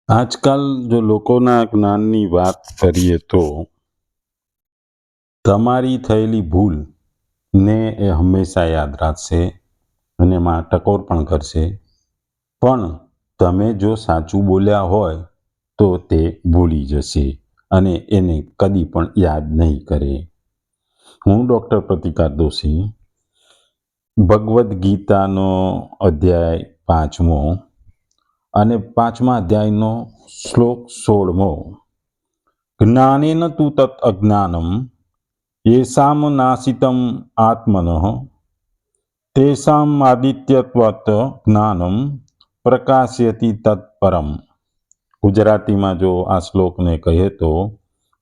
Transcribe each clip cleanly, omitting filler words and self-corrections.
આજકાલ જો લોકોના જ્ઞાનની વાત કરીએ તો તમારી થયેલી ભૂલ ને એ હંમેશા યાદ રાખશે અને એમાં ટકોર પણ કરશે. પણ તમે જો સાચું બોલ્યા હોય તો તે ભૂલી જશે અને એને કદી પણ યાદ નહીં કરે. હું ડૉક્ટર પ્રતિકાર દોશી, ભગવદ્ ગીતાનો અધ્યાય 5મો અને 5મા અધ્યાયનો શ્લોક 16મો. જ્ઞાનેન તુ તત અજ્ઞાનમ યેષામ નાશિતમ આત્મનઃ તેષામ આદિત્યત્વત જ્ઞાનમ પ્રકાશયતિ તત્પરમ. ગુજરાતીમાં જો આ શ્લોકને કહે તો,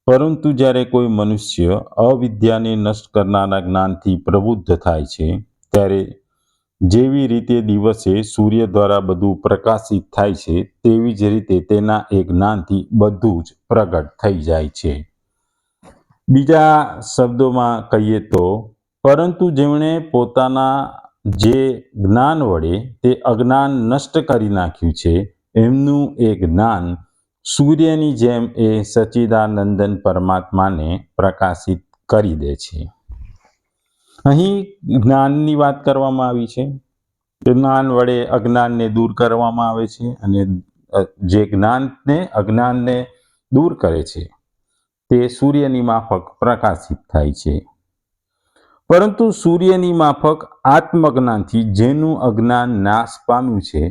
પરંતુ જ્યારે કોઈ મનુષ્ય અવિદ્યાને નષ્ટ કરનારા જ્ઞાનથી પ્રબુદ્ધ થાય છે ત્યારે જેવી રીતે દિવસે સૂર્ય દ્વારા બધું પ્રકાશિત થાય છે તેવી જ રીતે તેના એ જ્ઞાનથી બધું જ પ્રગટ થઈ જાય છે. બીજા શબ્દોમાં કહીએ તો, પરંતુ જેમણે પોતાના જે જ્ઞાન વડે તે અજ્ઞાન નષ્ટ કરી નાખ્યું છે એમનું એ જ્ઞાન સૂર્યની જેમ એ સચ્ચિદાનંદન પરમાત્માને પ્રકાશિત કરી દે છે. અહીં જ્ઞાનની વાત કરવામાં આવી છે. જ્ઞાન વડે અજ્ઞાનને દૂર કરવામાં આવે છે અને જે જ્ઞાનને અજ્ઞાનને દૂર કરે છે તે સૂર્યની માફક પ્રકાશિત થાય છે. પરંતુ સૂર્યની માફક આત્મજ્ઞાનથી જેનું અજ્ઞાન નાશ પામ્યું છે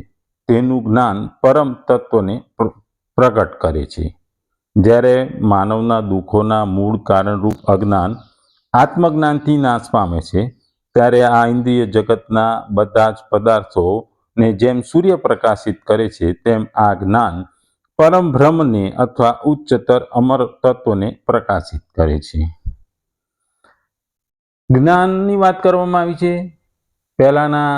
તેનું જ્ઞાન પરમ તત્વને પ્રગટ કરે છે. જ્યારે માનવના દુઃખોના મૂળ કારણરૂપ અજ્ઞાન આત્મજ્ઞાનથી નાશ પામે છે ત્યારે આ ઇન્દ્રિય જગતના બધા જ પદાર્થોને જેમ સૂર્ય પ્રકાશિત કરે છે તેમ આ જ્ઞાન પરમ બ્રહ્મને અથવા ઉચ્ચતર અમર તત્વને પ્રકાશિત કરે છે. જ્ઞાનની વાત કરવામાં આવી છે. પહેલાના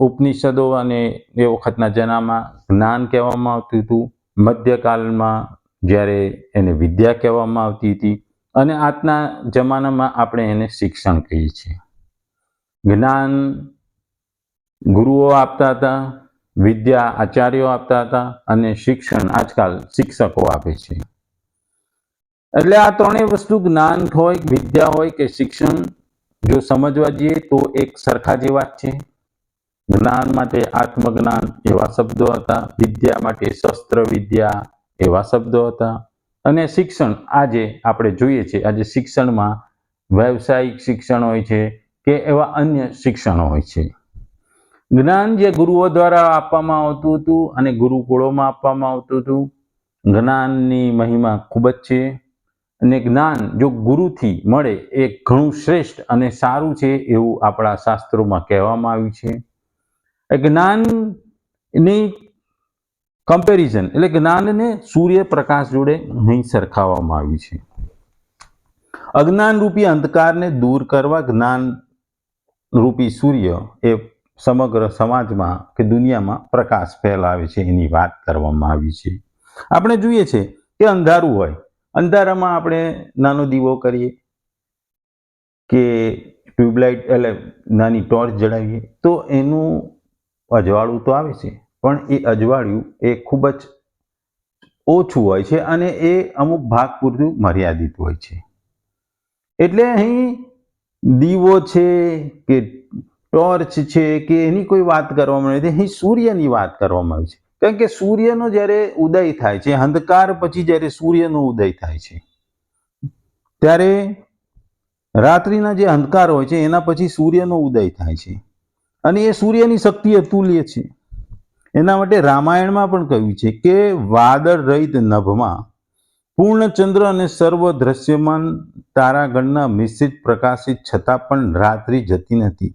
ઉપનિષદો અને એ વખતના જમાનામાં જ્ઞાન કહેવામાં આવતું હતું. મધ્યકાલમાં જ્યારે એને વિદ્યા કહેવામાં આવતી હતી અને આજના જમાનામાં આપણે એને શિક્ષણ કહીએ છીએ. જ્ઞાન ગુરુઓ આપતા હતા, વિદ્યા આચાર્યો આપતા હતા અને શિક્ષણ આજકાલ શિક્ષકો આપે છે. એટલે આ ત્રણેય વસ્તુ જ્ઞાન હોય, વિદ્યા હોય કે શિક્ષણ, જો સમજવા જઈએ તો એક સરખા જેવા જ છે. જ્ઞાન માટે આત્મજ્ઞાન એવા શબ્દો હતા, વિદ્યા માટે શસ્ત્ર વિદ્યા એવા શબ્દો હતા અને શિક્ષણ આજે આપણે જોઈએ છીએ આજે શિક્ષણમાં વ્યવસાયિક શિક્ષણ હોય છે કે એવા અન્ય શિક્ષણો હોય છે. જ્ઞાન જે ગુરુઓ દ્વારા આપવામાં આવતું હતું અને ગુરુકુળોમાં આપવામાં આવતું હતું, જ્ઞાનની મહિમા ખૂબ જ છે અને જ્ઞાન જો ગુરુથી મળે એ ઘણું શ્રેષ્ઠ અને સારું છે એવું આપણા શાસ્ત્રોમાં કહેવામાં આવ્યું છે. જ્ઞાનની કમ્પેરિઝન એટલે જ્ઞાનને સૂર્યપ્રકાશ જોડે અહીં સરખાવવામાં આવ્યું છે. અજ્ઞાન રૂપી અંધકારને દૂર કરવા જ્ઞાન રૂપી સૂર્ય એ સમગ્ર સમાજમાં કે દુનિયામાં પ્રકાશ ફેલાવે છે એની વાત કરવામાં આવી છે. આપણે જોઈએ છે કે અંધારું હોય, અંધારામાં આપણે નાનો દીવો કરીએ કે ટ્યુબલાઇટ એટલે નાની ટોર્ચ જડાવીએ તો એનું અજવાળું તો આવે છે પણ એ અજવાળું એ ખૂબ જ ઓછું હોય છે અને એ અમુક ભાગ પૂરતું મર્યાદિત હોય છે. એટલે અહીં દીવો છે કે ટોર્ચ છે કે એની કોઈ વાત કરવામાં નથી, અહીં સૂર્યની વાત કરવામાં આવી છે. કારણ કે સૂર્યનો જ્યારે ઉદય થાય છે, અંધકાર પછી જ્યારે સૂર્યનો ઉદય થાય છે ત્યારે રાત્રિના જે અંધકાર હોય છે એના પછી સૂર્યનો ઉદય થાય છે અને એ સૂર્યની શક્તિ અતુલ્ય છે. એના માટે રામાયણમાં પણ કહ્યું છે કે વાદળ રહિત નભમાં પૂર્ણચંદ્ર અને સર્વ દ્રશ્યમાન તારાગણના મિશ્રિત પ્રકાશિત છતાં પણ રાત્રિ જતી નથી,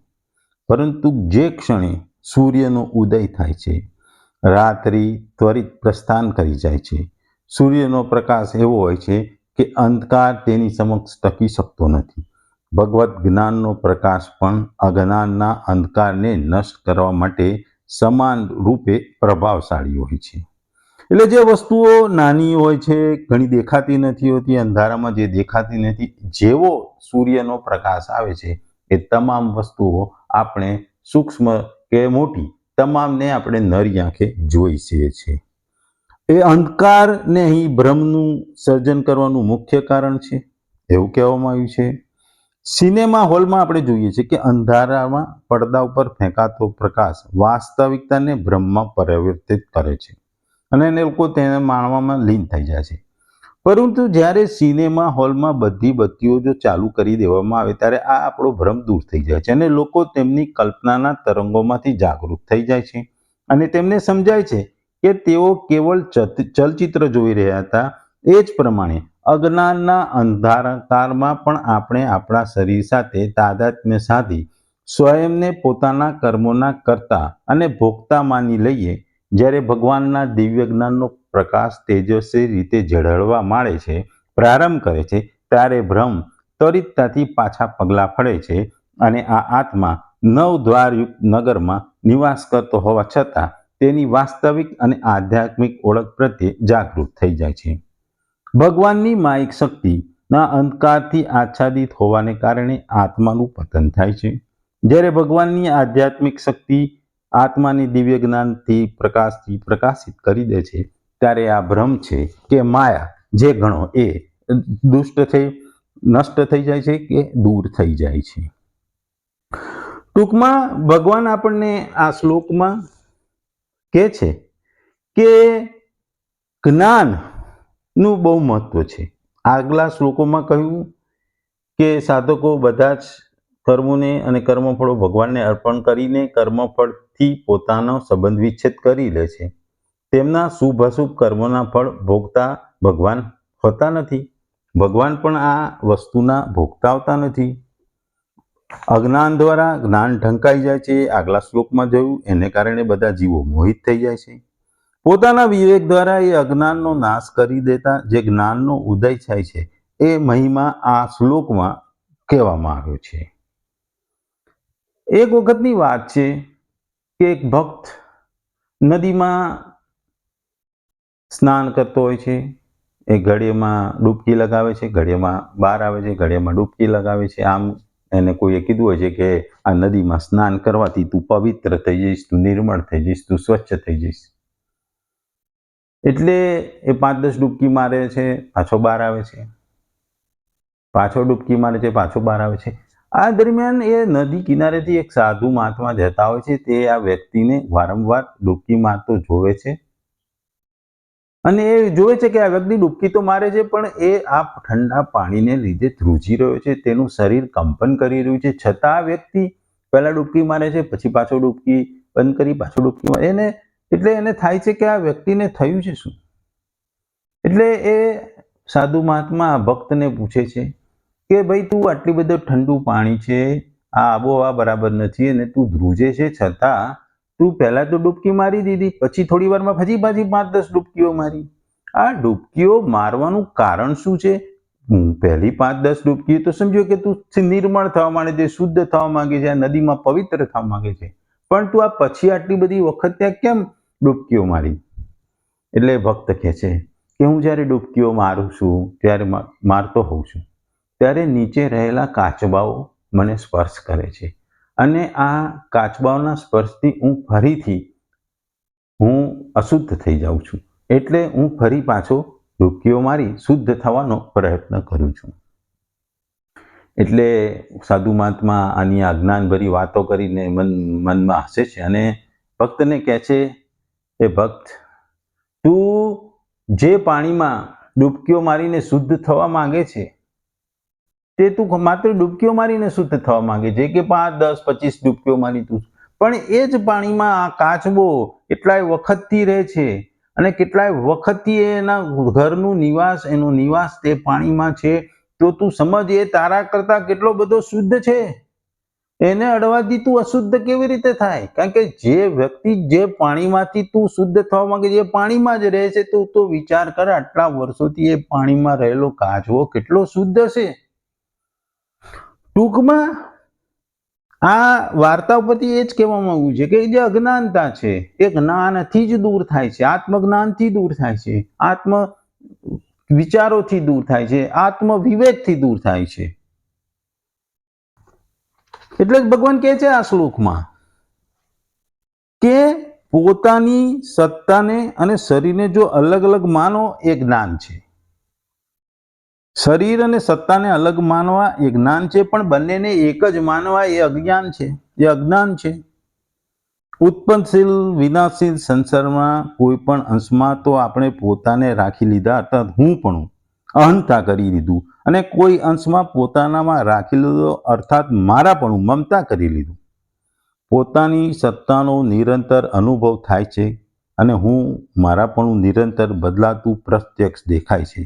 પરંતુ જે ક્ષણે સૂર્યનો ઉદય થાય છે રાત્રિ ત્વરિત પ્રસ્થાન કરી જાય છે. સૂર્યનો પ્રકાશ એવો હોય છે કે અંધકાર તેની સમક્ષ ટકી શકતો નથી. ભગવદ્ જ્ઞાનનો પ્રકાશ પણ અજ્ઞાનના અંધકારને નષ્ટ કરવા માટે સમાન રૂપે પ્રભાવશાળી હોય છે. એટલે જે વસ્તુઓ નાની હોય છે, ઘણી દેખાતી નથી હોતી, અંધારામાં જે દેખાતી નથી, જેવો સૂર્યનો પ્રકાશ આવે છે એ તમામ વસ્તુઓ આપણે સૂક્ષ્મ કે મોટી તમામને આપણે નરી આંખે જોઈ શકીએ છીએ. એ અંધકારને અહીં ભ્રમનું સર્જન કરવાનું મુખ્ય કારણ છે એવું કહેવામાં આવ્યું છે. સિનેમા હોલમાં આપણે જોઈએ છીએ કે અંધારામાં પડદા ઉપર ફેંકાતો પ્રકાશ વાસ્તવિકતાને ભ્રમમાં પરિવર્તિત કરે છે અને એને લોકો તેને માણવામાં લીન થઈ જાય છે. પરંતુ જ્યારે સિનેમા હોલમાં બધી બત્તીઓ જો ચાલુ કરી દેવામાં આવે ત્યારે આ આપણો ભ્રમ દૂર થઈ જાય છે અને લોકો તેમની કલ્પનાના તરંગોમાંથી જાગૃત થઈ જાય છે અને તેમને સમજાય છે કે તેઓ કેવળ ચલચિત્ર જોઈ રહ્યા હતા. એ જ પ્રમાણે અજ્ઞાનના અંધાકારમાં પણ આપણે આપણા શરીર સાથે તાદાત્મ્ય સાધી સ્વયંને પોતાના કર્મોના કર્તા અને ભોગતા માની લઈએ. જ્યારે ભગવાનના દિવ્ય જ્ઞાનનો પ્રકાશ તેજસ્વી રીતે ઝળહળવા માંડે છે, પ્રારંભ કરે છે, ત્યારે ભ્રમ ત્વરિતતાથી પાછા પગલાં ફરે છે અને આ આત્મા નવદ્વારયુક્ત નગરમાં નિવાસ કરતો હોવા છતાં તેની વાસ્તવિક અને આધ્યાત્મિક ઓળખ પ્રત્યે જાગૃત થઈ જાય છે. ભગવાનની માયિક શક્તિના અંધકારથી આચ્છાદિત હોવાને કારણે આત્માનું પતન થાય છે. જ્યારે ભગવાનની આધ્યાત્મિક શક્તિ આત્માની દિવ્ય જ્ઞાનથી પ્રકાશથી પ્રકાશિત કરી દે છે ત્યારે આ ભ્રમ છે કે માયા જે ગણો એ નષ્ટ થઈ જાય છે કે દૂર થઈ જાય છે. ટૂંકમાં ભગવાન આપણને આ શ્લોકમાં કહે છે કે જ્ઞાનનું બહુ મહત્વ છે. આગલા શ્લોકોમાં કહ્યું કે સાધકો બધા જ કર્મોને અને કર્મફળો ભગવાનને અર્પણ કરીને કર્મફળથી પોતાનો સંબંધ વિચ્છેદ કરી લે છે. તેમના શુભ અશુભ કર્મોના ફળ ભોગતા ભગવાન હોતા નથી. ભગવાન પણ આ વસ્તુના ભોગતા હોતા નથી. અજ્ઞાન દ્વારા જ્ઞાન ઢંકાઈ જાય છે. આગલા શ્લોકમાં જોયું એને કારણે બધા જીવો મોહિત થઈ જાય છે. પોતાના વિવેક દ્વારા એ અજ્ઞાનનો નાશ કરી દેતા જે જ્ઞાનનો ઉદય થાય છે એ મહિમા આ શ્લોકમાં કહેવામાં આવ્યો છે. એક વખતની વાત છે કે એક ભક્ત નદીમાં સ્નાન કરતો હોય છે. એ ઘડીમાં ડૂબકી લગાવે છે, ઘડીમાં બહાર આવે છે, ઘડીમાં ડૂબકી લગાવે છે. આમ એને કોઈએ કીધું હોય છે કે આ નદીમાં સ્નાન કરવાથી તું પવિત્ર થઈ જઈશ, તું નિર્મળ થઈ જઈશ, તું સ્વચ્છ થઈ જઈશ. એટલે એ 5-10 ડૂબકી મારે છે, પાછો બહાર આવે છે, પાછો ડૂબકી મારે છે, પાછો બહાર આવે છે. આ દરમિયાન એ નદી કિનારેથી એક સાધુ મહાત્મા જતા હોય છે. તે આ વ્યક્તિને વારંવાર ડૂબકી મારતો જોવે છે અને એ જોવે છે કે આ વ્યક્તિ ડૂબકી તો મારે છે પણ એ આ ઠંડા પાણીને લીધે ધ્રુજી રહ્યો છે, તેનું શરીર કંપન કરી રહ્યું છે. છતાં આ વ્યક્તિ પહેલા ડૂબકી મારે છે, પછી પાછો ડૂબકી બંધ કરી પાછો ડૂબકી મારે. એટલે એને થાય છે કે આ વ્યક્તિને થયું છે શું? એટલે એ સાધુ મહાત્મા ભક્તને પૂછે છે કે ભાઈ તું આટલી બધું ઠંડુ પાણી છે, આ આબોહવા બરાબર નથી અને તું ધ્રુજે છે, છતાં તું પહેલા તો ડૂબકી મારી દીધી, પછી થોડી વારમાં પાછી 5-10 ડૂબકીઓ મારી. આ ડૂબકીઓ મારવાનું કારણ શું છે? પહેલી 5-10 ડૂબકી તો સમજો કે તું નિર્મળ થવા માંગે છે, શુદ્ધ થવા માંગે છે, આ નદીમાં પવિત્ર થવા માંગે છે, પણ તું આ પછી આટલી બધી વખત ત્યાં કેમ ડૂબકીઓ મારી? એટલે ભક્ત કહે છે કે હું જ્યારે ડૂબકીઓ મારું છું, ત્યારે મારતો હોઉં છું, ત્યારે નીચે રહેલા કાચબાઓ મને સ્પર્શ કરે છે અને આ કાચબાઓના સ્પર્શથી ફરીથી હું અશુદ્ધ થઈ જાઉં છું. એટલે હું ફરી પાછો ડૂબકીઓ મારી શુદ્ધ થવાનો પ્રયત્ન કરું છું. એટલે સાધુ મહાત્મા આની અજ્ઞાનભરી વાતો કરીને મનમાં હસે છે અને ભક્તને કહે છે, એ ભક્ત તું જે પાણીમાં ડૂબકીઓ મારીને શુદ્ધ થવા માંગે છે તે તું માત્ર ડૂબકીઓ મારીને શુદ્ધ થવા માંગે છે કે 5-10-25 ડૂબકીઓ મારી તું, પણ એ જ પાણીમાં આ કાચબો કેટલાય વખતથી રહે છે અને કેટલાય વખતથી એના ઘરનું નિવાસ, એનો નિવાસ તે પાણીમાં છે. તો તું સમજ એ તારા કરતા કેટલો બધો શુદ્ધ છે. એને અડવાથી તું અશુદ્ધ કેવી રીતે થાય? કારણ કે જે વ્યક્તિ જે પાણીમાંથી તું શુદ્ધ થવા માંગે છે એ પાણીમાં જ રહે છે. તો વિચાર કર, આટલા વર્ષોથી એ પાણીમાં રહેલો કાચબો કેટલો શુદ્ધ છે. ટૂંકમાં આ વાર્તા ઉપરથી એ જ કહેવામાં આવ્યું છે કે જે અજ્ઞાનતા છે એ જ્ઞાનથી જ દૂર થાય છે, આત્મજ્ઞાનથી દૂર થાય છે, આત્મ વિચારોથી દૂર થાય છે, આત્મ વિવેકથી દૂર થાય છે. એટલે જ ભગવાન કહે છે આ શ્લોકમાં કે પોતાની સત્તાને અને શરીરને જો અલગ અલગ માનો એ જ્ઞાન છે. શરીર અને સત્તાને અલગ માનવા એ જ્ઞાન છે, પણ બંનેને એક જ માનવા એ અજ્ઞાન છે, એ અજ્ઞાન છે. ઉત્પન્નશીલ વિનાશશીલ સંસારમાં કોઈ પણ અંશમાં તો આપણે પોતાને રાખી લીધા, અર્થાત હું પણ અહંતા કરી લીધું, અને કોઈ અંશમાં પોતાનામાં રાખી લીધો અર્થાત મારા પણ મમતા કરી લીધું. પોતાની સત્તાનો નિરંતર અનુભવ થાય છે અને હું મારા પણ નિરંતર બદલાતું પ્રત્યક્ષ દેખાય છે.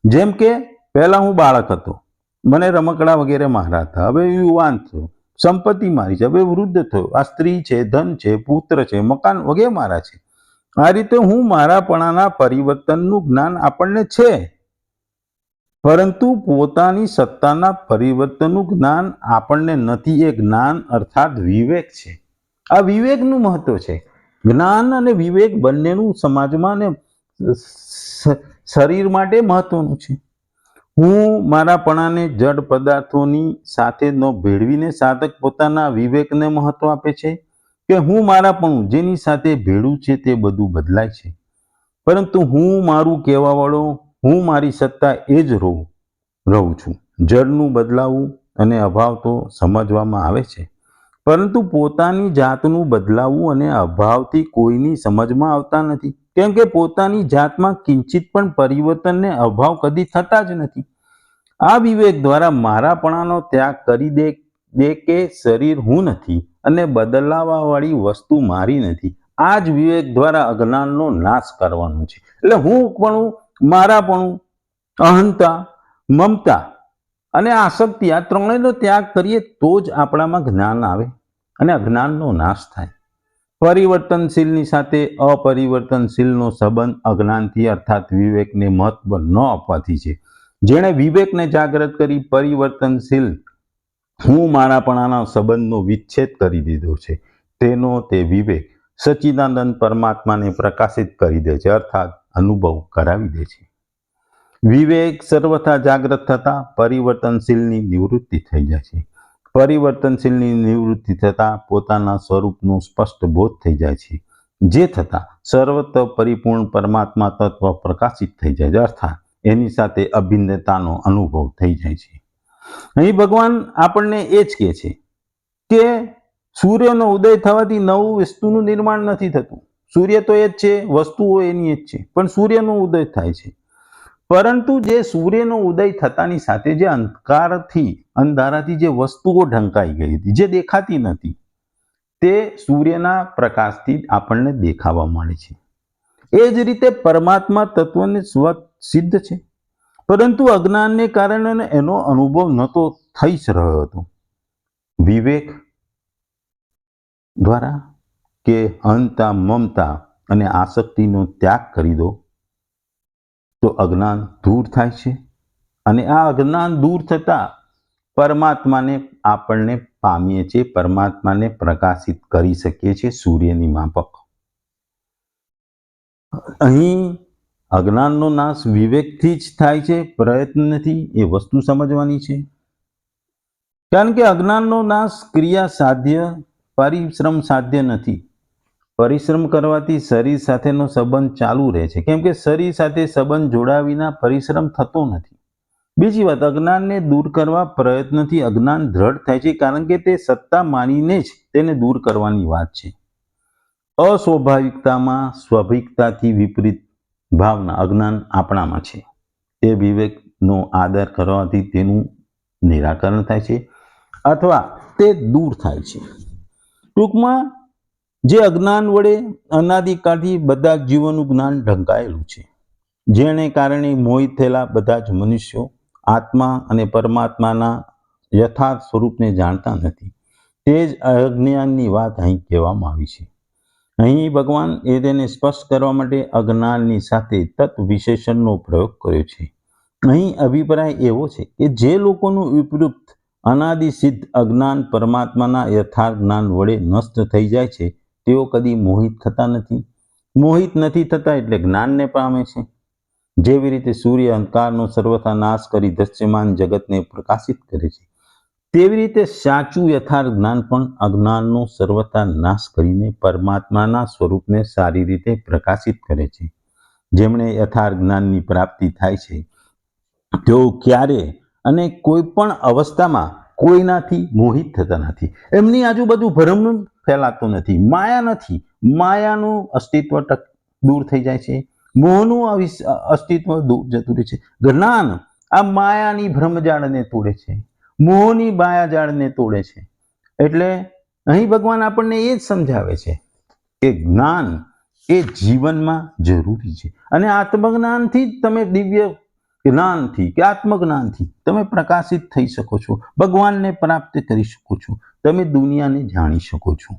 જેમ કે પહેલા હું બાળક હતો, મને રમકડા વગેરે મારા હતા, હવે યુવાન થયો, સંપત્તિ મારી છે, હવે વૃદ્ધ થયો, આ સ્ત્રી છે, ધન છે, પુત્ર છે, મકાન વગેરે મારા છે. આ રીતે હું મારાપણાના પરિવર્તનનું જ્ઞાન આપણને છે, પરંતુ પોતાની સત્તાના પરિવર્તનનું જ્ઞાન આપણને નથી. એ જ્ઞાન અર્થાત વિવેક છે. આ વિવેકનું મહત્વ છે. જ્ઞાન અને વિવેક બંનેનું સમાજમાં ને શરીર માટે મહત્વનું છે. હું મારાપણાને જડ પદાર્થોની સાથે ન ભેળવીને સાધક પોતાના વિવેકને મહત્વ આપે છે કે હું મારાપણું જેની સાથે ભેળું છે તે બધું બદલાય છે, પરંતુ હું મારું કહેવાવાળો, હું મારી સત્તા એ જ રહું છું. જડનું બદલાવું અને અભાવ તો સમજવામાં આવે છે, પરંતુ પોતાની જાતનું બદલાવું અને અભાવથી કોઈની સમજમાં આવતા નથી, કેમ કે પોતાની જાતમાં કિંચિત પણ પરિવર્તનને અભાવ કદી થતા જ નથી. આ વિવેક દ્વારા મારાપણાનો ત્યાગ કરી દે કે શરીર હું નથી અને બદલાવાવાળી વસ્તુ મારી નથી. આ જ વિવેક દ્વારા અજ્ઞાનનો નાશ કરવાનો છે. એટલે હું પણ, મારાપણું, અહંતા, મમતા અને આસક્તિ, આ ત્રણેયનો ત્યાગ કરીએ તો જ આપણામાં જ્ઞાન આવે અને અજ્ઞાનનો નાશ થાય. પરિવર્તનશીલની સાથે અપરિવર્તનશીલનો સંબંધ અજ્ઞાનથી અર્થાત વિવેકને મહત્વ ન આપવાથી છે. જેણે વિવેકને જાગૃત કરી પરિવર્તનશીલ હું મારાપણાના સંબંધનો વિચ્છેદ કરી દીધો છે, તેનો તે વિવેક સચ્ચિદાનંદ પરમાત્માને પ્રકાશિત કરી દે છે, અર્થાત અનુભવ કરાવી દે છે. વિવેક સર્વથા જાગૃત થતા પરિવર્તનશીલની નિવૃત્તિ થઈ જાય છે. પરિવર્તનશીલની નિવૃત્તિ થતાં પોતાના સ્વરૂપનો સ્પષ્ટ બોધ થઈ જાય છે, જે થતાં સર્વત્ર પરિપૂર્ણ પરમાત્મા તત્વ પ્રકાશિત થઈ જાય છે, અર્થાત એની સાથે અભિન્નતાનો અનુભવ થઈ જાય છે. અહીં ભગવાન આપણને એ જ કહે છે કે સૂર્યનો ઉદય થવાથી નવું વસ્તુનું નિર્માણ નથી થતું. સૂર્ય તો એ જ છે, વસ્તુઓ એની જ છે, પણ સૂર્યનો ઉદય થાય છે. પરંતુ જે સૂર્યનો ઉદય થતાની સાથે જે અંધારાથી જે વસ્તુઓ ઢંકાઈ ગઈ હતી, જે દેખાતી નથી, તે સૂર્યના પ્રકાશથી આપણને દેખાવા મળે છે. એ જ રીતે પરમાત્મા તત્વને સિદ્ધ છે, પરંતુ અજ્ઞાનને કારણે એનો અનુભવ નહોતો થઈ જ રહ્યો હતો. વિવેક દ્વારા કે અહંતા, મમતા અને આસક્તિનો ત્યાગ કરી દો તો અજ્ઞાન દૂર થાય છે, અને આ અજ્ઞાન દૂર થતાં પરમાત્માને આપણને પામીએ છીએ, પરમાત્માને પ્રકાશિત કરી શકીએ છીએ સૂર્યની માફક. અહીં અજ્ઞાનનો નાશ વિવેકથી જ થાય છે, પ્રયત્ન નથી. એ વસ્તુ સમજવાની છે. કારણ કે અજ્ઞાનનો નાશ ક્રિયા સાધ્ય, પરિશ્રમ સાધ્ય નથી. પરિશ્રમ કરવાથી શરીર સાથેનો સંબંધ ચાલુ રહે છે, કેમ કે શરીર સાથે સંબંધ જોડ્યા વિના પરિશ્રમ થતો નથી. બીજી વાત, અજ્ઞાનને દૂર કરવા પ્રયત્નથી અજ્ઞાન દ્રઢ થાય છે, કારણ કે તે સત્તા માનીને જ તેને દૂર કરવાની વાત છે. અસ્વાભાવિકતામાં સ્વાભાવિકતાથી વિપરીત ભાવના અજ્ઞાન આપણામાં છે. તે વિવેકનો આદર કરવાથી તેનું નિરાકરણ થાય છે અથવા તે દૂર થાય છે. ટૂંકમાં જે અજ્ઞાન વડે અનાદિકાળથી બધા જીવોનું જ્ઞાન ઢંકાયેલું છે, જેને કારણે મોહિત થયેલા બધા જ મનુષ્યો આત્મા અને પરમાત્માના યથાર્થ સ્વરૂપને જાણતા નથી. તે જ અજ્ઞાનની વાત અહીં કહેવામાં આવી છે. અહીં ભગવાન એ તેને સ્પષ્ટ કરવા માટે અજ્ઞાનની સાથે તત્વ વિશેષણનો પ્રયોગ કર્યો છે. અહીં અભિપ્રાય એવો છે કે જે લોકોનું ઉપયુક્ત અનાદિ સિદ્ધ અજ્ઞાન પરમાત્માના યથાર્થ જ્ઞાન વડે નષ્ટ થઈ જાય છે, તેઓ કદી મોહિત થતા નથી. મોહિત નથી થતા એટલે જ્ઞાનને પામે છે. જેવી રીતે સૂર્ય અંધકારનો સર્વથા નાશ કરી દૃશ્યમાન જગતને પ્રકાશિત કરે છે, તેવી રીતે સાચું યથાર્થ જ્ઞાન પણ અજ્ઞાનનો સર્વથા નાશ કરીને પરમાત્માના સ્વરૂપને સારી રીતે પ્રકાશિત કરે છે. જેમણે યથાર્થ જ્ઞાનની પ્રાપ્તિ થાય છે તેઓ ક્યારે અને કોઈ પણ અવસ્થામાં કોઈનાથી મોહિત થતા નથી. એમની આજુબાજુ ભ્રમ ફેલાતો નથી, માયા નથી. માયાનું અસ્તિત્વ દૂર થઈ જાય છે, મોહનું અસ્તિત્વ દૂર જતું રહે છે. જ્ઞાન આ માયાની ભ્રમજાળને તોડે છે, મોહની માયાજાળને તોડે છે. એટલે અહીં ભગવાન આપણને એ જ સમજાવે છે કે જ્ઞાન એ જીવનમાં જરૂરી છે અને આત્મજ્ઞાનથી જ તમે દિવ્ય જ્ઞાનથી કે આત્મજ્ઞાનથી તમે પ્રકાશિત થઈ શકો છો, ભગવાનને પ્રાપ્ત કરી શકો છો, તમે દુનિયાને જાણી શકો છો.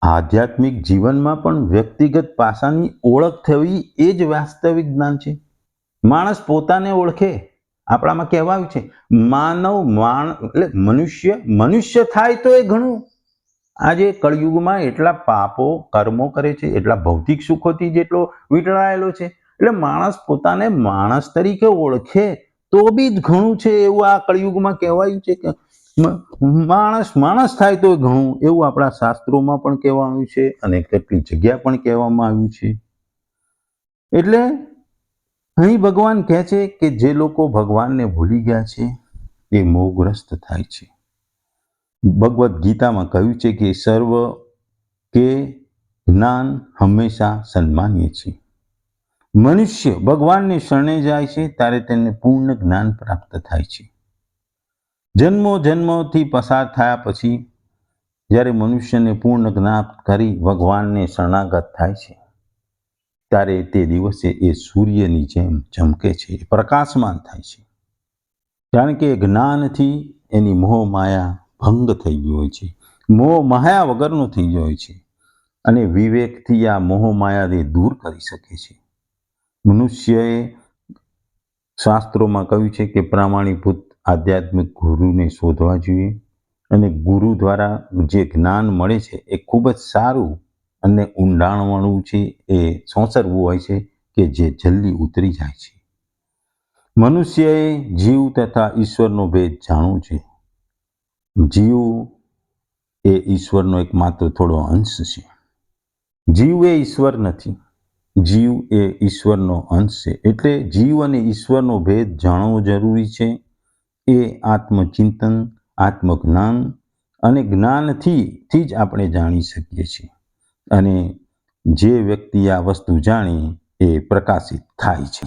આધ્યાત્મિક જીવનમાં પણ વ્યક્તિગત પાસાની ઓળખ થવી એ જ વાસ્તવિક જ્ઞાન છે. માણસ પોતાને ઓળખે. આપણામાં કહેવાયું છે એટલે મનુષ્ય થાય તો એ ઘણું. આજે કળયુગમાં એટલા પાપો કર્મો કરે છે, એટલા ભૌતિક સુખોથી જેટલો વીંટળાયેલો છે, એટલે માણસ પોતાને માણસ તરીકે ઓળખે તો બી જ ઘણું છે એવું આ કળયુગમાં કહેવાયું છે કે માણસ થાય તો ઘણું, એવું આપણા શાસ્ત્રોમાં પણ કહેવામાં આવ્યું છે અને કેટલી જગ્યા પણ કહેવામાં આવ્યું છે. એટલે અહીં ભગવાન કહે છે કે જે લોકો ભગવાનને ભૂલી ગયા છે એ મોહગ્રસ્ત થાય છે. ભગવદ્ ગીતામાં કહ્યું છે કે જ્ઞાન હંમેશા સન્માનીય છે. મનુષ્ય ભગવાનની શરણે જાય છે ત્યારે તેને પૂર્ણ જ્ઞાન પ્રાપ્ત થાય છે. જન્મોથી પસાર થયા પછી જ્યારે મનુષ્યને પૂર્ણ જ્ઞાન કરી ભગવાનને શરણાગત થાય છે ત્યારે તે દિવસે એ સૂર્યની જેમ ચમકે છે, પ્રકાશમાન થાય છે. કારણ કે જ્ઞાનથી એની મોહ માયા ભંગ થઈ ગઈ હોય છે, મોહ માયા વગરનો થઈ ગયો હોય છે અને વિવેકથી આ મોહ માયાને દૂર કરી શકે છે. મનુષ્યએ શાસ્ત્રોમાં કહ્યું છે કે પ્રામાણિકભૂત આધ્યાત્મિક ગુરુને શોધવા જોઈએ અને ગુરુ દ્વારા જે જ્ઞાન મળે છે એ ખૂબ જ સારું અને ઊંડાણવાળું છે, એ સોંસરવું હોય છે કે જે જલ્દી ઉતરી જાય છે. મનુષ્યએ જીવ તથા ઈશ્વરનો ભેદ જાણવો છે. જીવ એ ઈશ્વરનો એકમાત્ર થોડો અંશ છે. જીવ એ ઈશ્વર નથી, જીવ એ ઈશ્વરનો અંશ છે. એટલે જીવ અને ઈશ્વરનો ભેદ જાણવો જરૂરી છે. એ આત્મચિંતન, આત્મજ્ઞાન અને જ્ઞાનથી જ આપણે જાણી શકીએ છીએ અને જે વ્યક્તિ આ વસ્તુ જાણી એ પ્રકાશિત થાય છે.